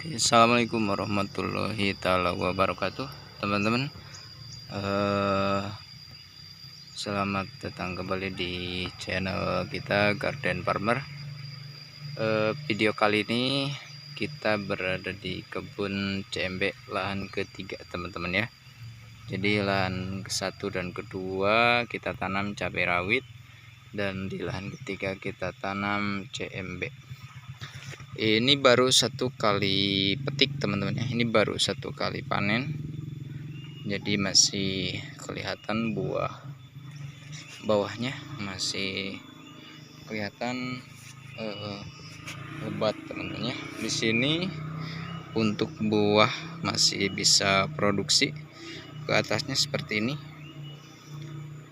Assalamualaikum warahmatullahi taala wabarakatuh, teman-teman. Selamat datang kembali di channel kita Garden Farmer. Video kali ini kita berada di kebun CMB lahan ketiga, teman-teman ya. Jadi lahan ke-1 dan kedua kita tanam cabai rawit, dan di lahan ketiga kita tanam CMB. Ini baru 1 kali petik, teman-teman ya. Ini baru 1 kali panen, jadi masih kelihatan buah bawahnya masih kelihatan lebat, teman-teman ya. Di sini untuk buah masih bisa produksi, ke atasnya seperti ini.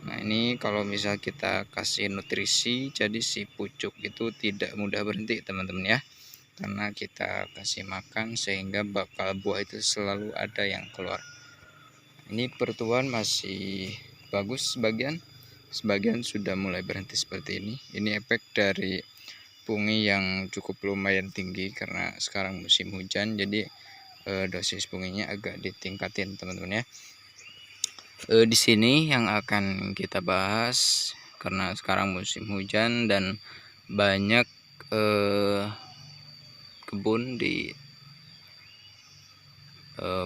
Nah, ini kalau misal kita kasih nutrisi, jadi si pucuk itu tidak mudah berhenti, teman-teman ya, karena kita kasih makan sehingga bakal buah itu selalu ada yang keluar. Ini pertumbuhan masih bagus, sebagian sudah mulai berhenti seperti ini. Ini efek dari pungi yang cukup lumayan tinggi karena sekarang musim hujan, jadi dosis punginya agak ditingkatin, teman-teman ya. Di sini yang akan kita bahas, karena sekarang musim hujan dan banyak kebun di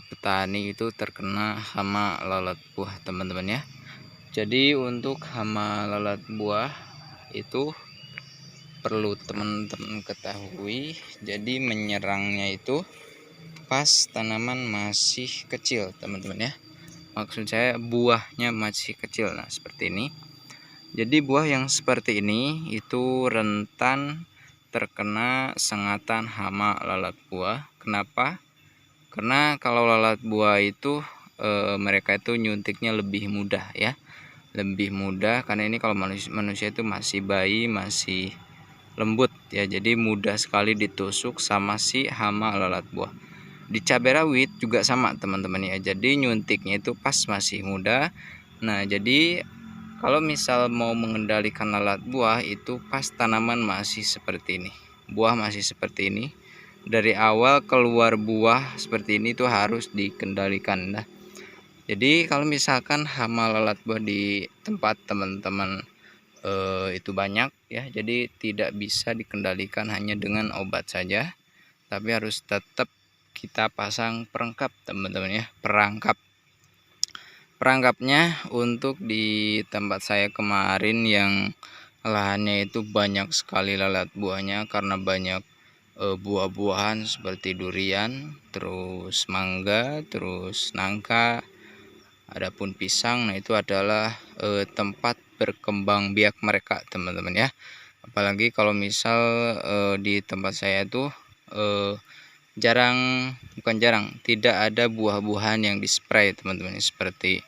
petani itu terkena hama lalat buah, teman-teman ya. Jadi untuk hama lalat buah itu perlu teman-teman ketahui, jadi menyerangnya itu pas tanaman masih kecil, teman-teman ya. Maksud saya buahnya masih kecil. Nah, seperti ini. Jadi buah yang seperti ini itu rentan terkena sengatan hama lalat buah. Kenapa? Karena kalau lalat buah itu mereka itu nyuntiknya lebih mudah ya. Lebih mudah karena ini kalau manusia itu masih bayi, masih lembut ya. Jadi mudah sekali ditusuk sama si hama lalat buah. Di cabai rawit juga sama, teman-teman ya. Jadi nyuntiknya itu pas masih muda. Nah, jadi kalau misal mau mengendalikan lalat buah itu pas tanaman masih seperti ini, buah masih seperti ini, dari awal keluar buah seperti ini tuh harus dikendalikan. Nah, jadi kalau misalkan hama lalat buah di tempat teman-teman itu banyak ya, jadi tidak bisa dikendalikan hanya dengan obat saja, tapi harus tetap kita pasang perangkap, teman-teman ya. Perangkapnya untuk di tempat saya kemarin yang lahannya itu banyak sekali lalat buahnya karena banyak buah-buahan seperti durian, terus mangga, terus nangka, adapun pisang. Nah, itu adalah tempat berkembang biak mereka, teman-teman ya. Apalagi kalau misal di tempat saya itu bukan jarang, tidak ada buah-buahan yang dispray, teman-teman, seperti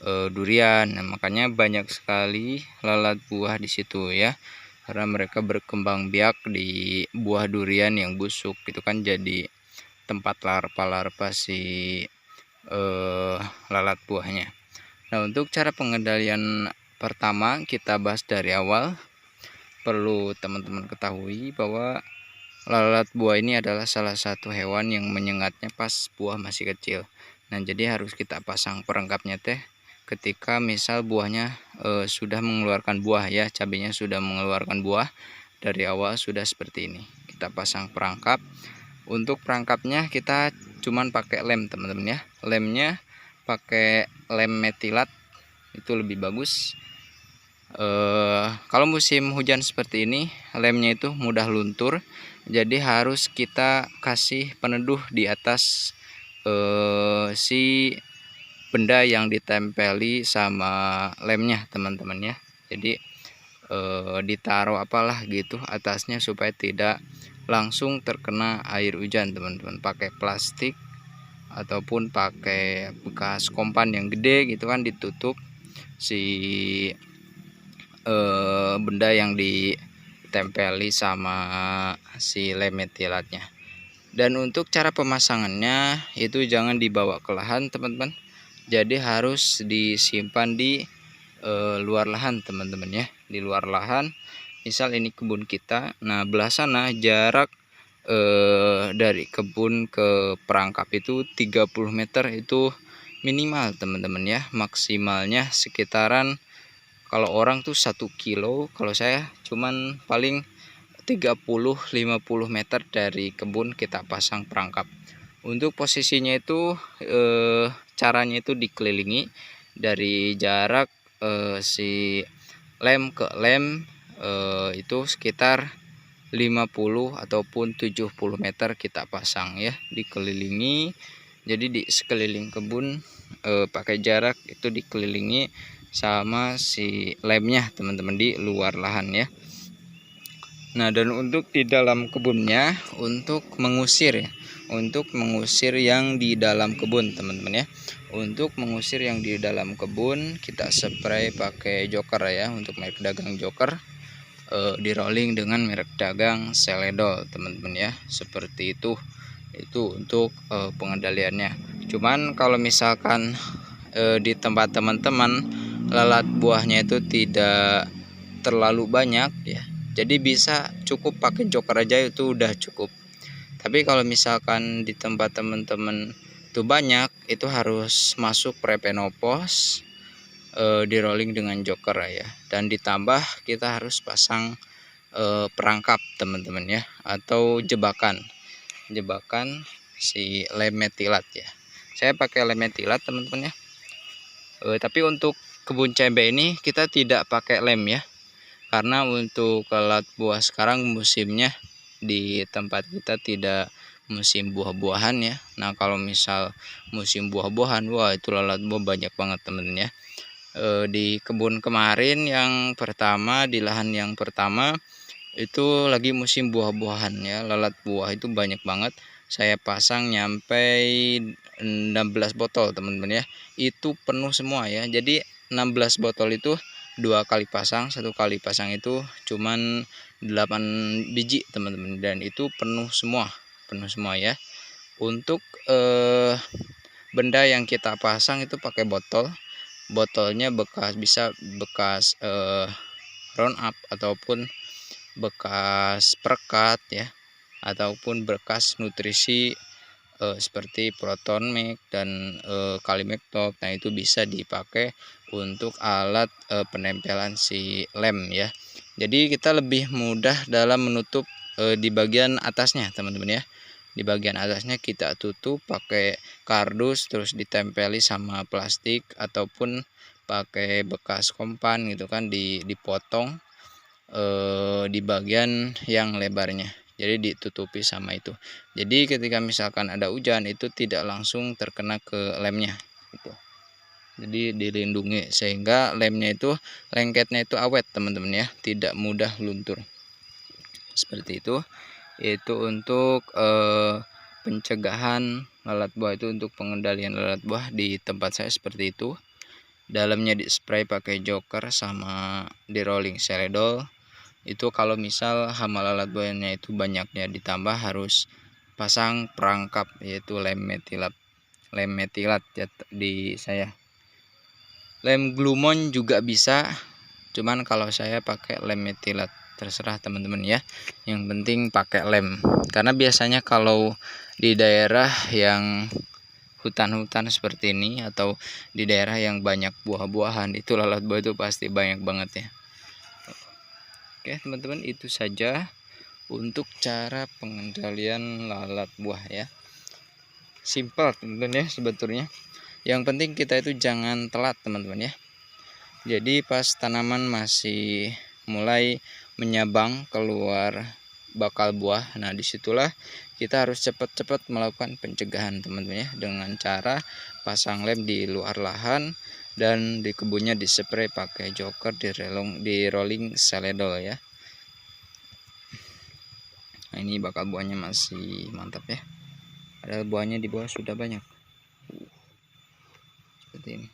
durian. Nah, makanya banyak sekali lalat buah di situ ya, karena mereka berkembang biak di buah durian yang busuk itu kan, jadi tempat larva-larva si lalat buahnya. Nah, untuk cara pengendalian pertama kita bahas dari awal. Perlu teman-teman ketahui bahwa lalat buah ini adalah salah satu hewan yang menyengatnya pas buah masih kecil. Nah, jadi harus kita pasang perangkapnya teh ketika misal buahnya sudah mengeluarkan buah ya, cabenya sudah mengeluarkan buah, dari awal sudah seperti ini. Kita pasang perangkap. Untuk perangkapnya kita cuman pakai lem, teman-teman ya. Lemnya pakai lem metilat, itu lebih bagus. Kalau musim hujan seperti ini lemnya itu mudah luntur, jadi harus kita kasih peneduh di atas si benda yang ditempeli sama lemnya, teman-teman ya. Jadi ditaruh apalah gitu atasnya supaya tidak langsung terkena air hujan, teman-teman. Pakai plastik ataupun pakai bekas kompan yang gede gitu kan, ditutup si benda yang ditempeli sama si lem metilatnya. Dan untuk cara pemasangannya itu jangan dibawa ke lahan, teman-teman. Jadi harus disimpan di luar lahan, teman-teman ya. Di luar lahan, misal ini kebun kita, nah belah sana jarak dari kebun ke perangkap itu 30 meter itu minimal teman-teman ya. Maksimalnya sekitaran, kalau orang tuh 1 kilo, kalau saya cuman paling 30-50 meter dari kebun kita pasang perangkap. Untuk posisinya itu caranya itu dikelilingi dari jarak si lem ke lem itu sekitar 50 ataupun 70 meter kita pasang ya, dikelilingi. Jadi di sekeliling kebun pakai jarak itu dikelilingi sama si lemnya teman-teman di luar lahan ya. Nah, dan untuk di dalam kebunnya untuk mengusir ya, untuk mengusir yang di dalam kebun teman-teman ya. Untuk mengusir yang di dalam kebun kita spray pakai joker ya, untuk merek dagang joker, di rolling dengan merek dagang Seledol teman-teman ya. Seperti itu untuk pengendaliannya. Cuman kalau misalkan di tempat teman-teman lalat buahnya itu tidak terlalu banyak ya, jadi bisa cukup pakai joker aja, itu udah cukup. Tapi kalau misalkan di tempat teman-teman itu banyak, itu harus masuk prepenopos, di rolling dengan joker ya, dan ditambah kita harus pasang perangkap teman-teman ya, atau jebakan si lem metilat ya. Saya pakai lem metilat teman-teman ya. Tapi untuk kebun cabai ini kita tidak pakai lem ya, karena untuk lalat buah sekarang musimnya di tempat kita tidak musim buah-buahan ya. Nah, kalau misal musim buah-buahan, wah itu lalat buah banyak banget teman-teman ya. Di kebun kemarin yang pertama, di lahan yang pertama itu lagi musim buah-buahan ya, lalat buah itu banyak banget. Saya pasang nyampe 16 botol teman-teman ya, itu penuh semua ya. Jadi 16 botol itu 2 kali pasang, 1 kali pasang itu cuman 8 biji teman-teman, dan itu penuh semua ya. Untuk benda yang kita pasang itu pakai botolnya bisa bekas round up ataupun bekas perekat ya, ataupun bekas nutrisi seperti Proton Mix dan Kalimex Top. Nah, itu bisa dipakai untuk alat penempelan si lem ya. Jadi kita lebih mudah dalam menutup di bagian atasnya teman-teman ya. Di bagian atasnya kita tutup pakai kardus, terus ditempeli sama plastik ataupun pakai bekas kompan gitu kan, dipotong di bagian yang lebarnya, jadi ditutupi sama itu. Jadi ketika misalkan ada hujan itu tidak langsung terkena ke lemnya gitu. Jadi dilindungi sehingga lemnya itu, lengketnya itu awet teman-teman ya, tidak mudah luntur. Seperti itu untuk pencegahan lalat buah itu, untuk pengendalian lalat buah di tempat saya seperti itu. Dalamnya di spray pakai joker sama di rolling Seledol. Itu kalau misal hama lalat buahnya itu banyaknya, ditambah harus pasang perangkap yaitu lem metilat ya di saya. Lem glumon juga bisa, cuman kalau saya pakai lem metilat, terserah teman-teman ya. Yang penting pakai lem, karena biasanya kalau di daerah yang hutan-hutan seperti ini atau di daerah yang banyak buah-buahan, itu lalat buah itu pasti banyak banget ya. Oke teman-teman, itu saja untuk cara pengendalian lalat buah ya. Simpel teman-teman ya sebetulnya. Yang penting kita itu jangan telat teman-teman ya. Jadi pas tanaman masih mulai menyabang keluar bakal buah, nah disitulah kita harus cepat-cepat melakukan pencegahan teman-teman ya, dengan cara pasang lem di luar lahan dan di kebunnya dispray pakai joker, di rolling Seledol ya. Nah, ini bakal buahnya masih mantap ya, padahal buahnya di bawah sudah banyak seperti ini.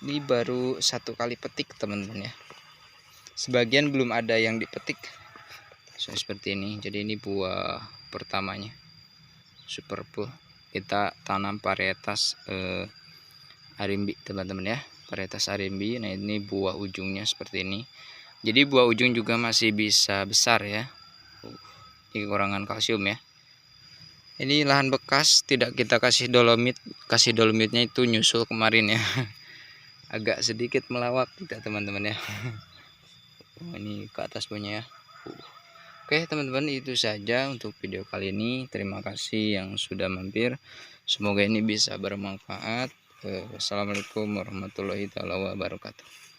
Ini baru 1 kali petik teman-teman ya, sebagian belum ada yang dipetik. Seperti ini. Jadi ini buah pertamanya super full. Kita tanam varietas arimbi teman-teman ya, varietas arimbi. Nah, ini buah ujungnya seperti ini. Jadi buah ujung juga masih bisa besar ya. Ini kekurangan kalsium ya. Ini lahan bekas, tidak kita kasih dolomit. Kasih dolomitnya itu nyusul kemarin ya. Agak sedikit melawak tidak teman-teman ya. Ini ke atas punya ya. Oke teman-teman, itu saja untuk video kali ini. Terima kasih yang sudah mampir. Semoga ini bisa bermanfaat. Wassalamualaikum warahmatullahi wabarakatuh.